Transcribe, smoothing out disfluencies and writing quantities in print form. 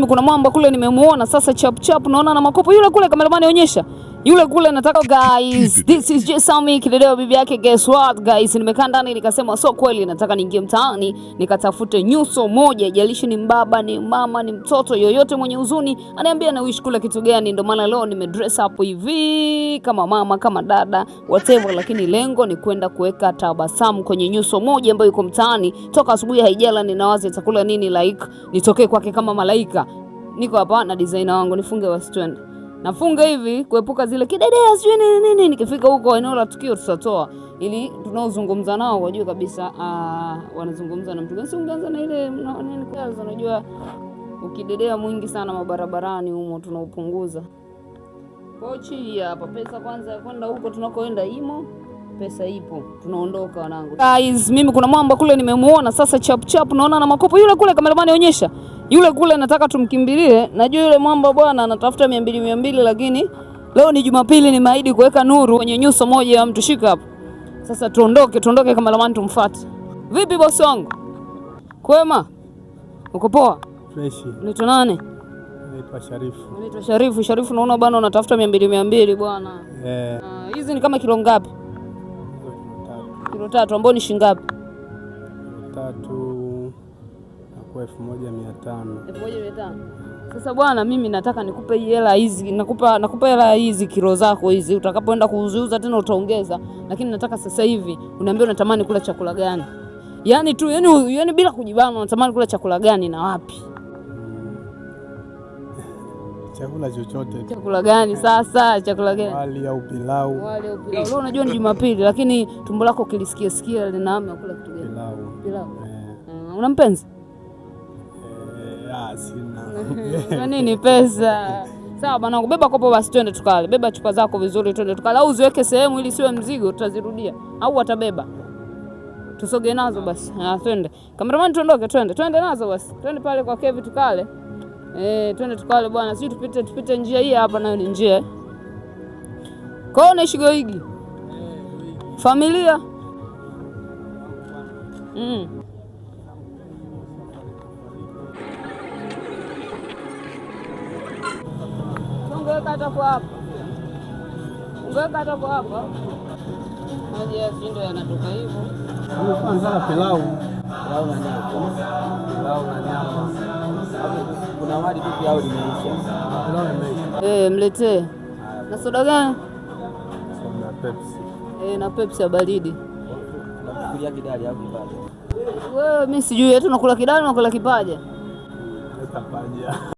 mimi kuna mwamba kule nimemuona sasa chap chap naona na makopo yule kule kameramani onyesha. Yule kule nataka guys, this is just Sammy Kidedeo bibi yake. Guess what guys, nimekaa ndani nikasema so kweli nataka niingie mtaani nikatafute nyuso moja, jalishi ni mbaba ni mama ni mtoto yoyote mwenye huzuni aniambia na wish kula kitu gani. Ndio maana leo nimedress up hivi kama mama kama dada whatever, lakini lengo ni kwenda kuweka tabasamu kwenye nyuso moja ambayo yuko mtaani toka asubuhi haijala. Ninawaza itakula nini like nitokee kwake kama malaika. Niko hapa na designer wangu nifunge wastwende. Nafunga hivi kuepuka zile kidedea sijui nini. Nikifika huko eneo la tukio tutatoa ili tunaozungumza nao wajue kabisa wanazungumza na mtu gani. Si ungeanza na ile nini kwanza, unajua ukidedea mwingi sana mabarabarani humo tunaupunguza. Pochi hapa pesa kwanza kwenda huko tunakoenda imo. Pesa ipo tunaondoka wanangu. Guys, mimi kuna mwamba kule nimemuona sasa chap chap naona na makopo yule kule kameramani onyesha. Yule kule nataka tumkimbilie. Najua yule mwamba bwana anatafuta 200 lakini leo ni Jumapili nimeahidi kuweka nuru kwenye nyuso moja ya mtu. Shika hapo. Sasa tuondoke kameramani tumfuate. Vipi boss wangu? Kwema? Uko poa? Fresh. Unaitwa nani? Naitwa Sharifu. Unaitwa Sharifu. Sharifu naona bwana unatafuta 200 bwana. Hizi ni kama kilo ngapi? Kilo 3 ambao ni shilingi ngapi? 3 kwa 1500. 1500. Sasa bwana mimi nataka nikupe hela hizi, nakupa hela hizi kilo zako hizi, utakapoenda kuuza tena utaongeza, lakini nataka sasa hivi uniambie unatamani kula chakula gani? Yaani tu yani bila kujibana unatamani kula chakula gani na wapi? Chakula chochote. Chakula gani sasa? Chakula gani? Wali au pilau. Wali au pilau. Leo unajua ni Jumapili lakini tumbo lako kilisikia lina hamu ya kula kitu gani? Pilau. Una mpenzi? Sina. Kwa nini pesa? Sawa bwana, beba kopo basi twende tukale. Beba chupa zako vizuri twende tukale, au uziweke sehemu ili siwe mzigo tutazirudia. Au watabeba. Tusoge nazo basi. Twende. Kameramani tuondoke twende nazo basi. Twende pale kwa Kevi tukale. Twende tukale bwana. Sisi tupite njia hii hapa nayo ni njia. Kwa unaishi Goigi? Familia? Ungeweka hata kwa hapa. Maji ya sindo yanatoka hivyo. Kwanza pilau na nyama. Kuna wali vipi au limeisha? Pilau imeisha. Mletee. Na soda gani? Soda Pepsi. Na Pepsi ya baridi. Nakulia kidali au kipaja? Wewe mimi sijui, eti unakula kidali unakula kipaja? Kipaja.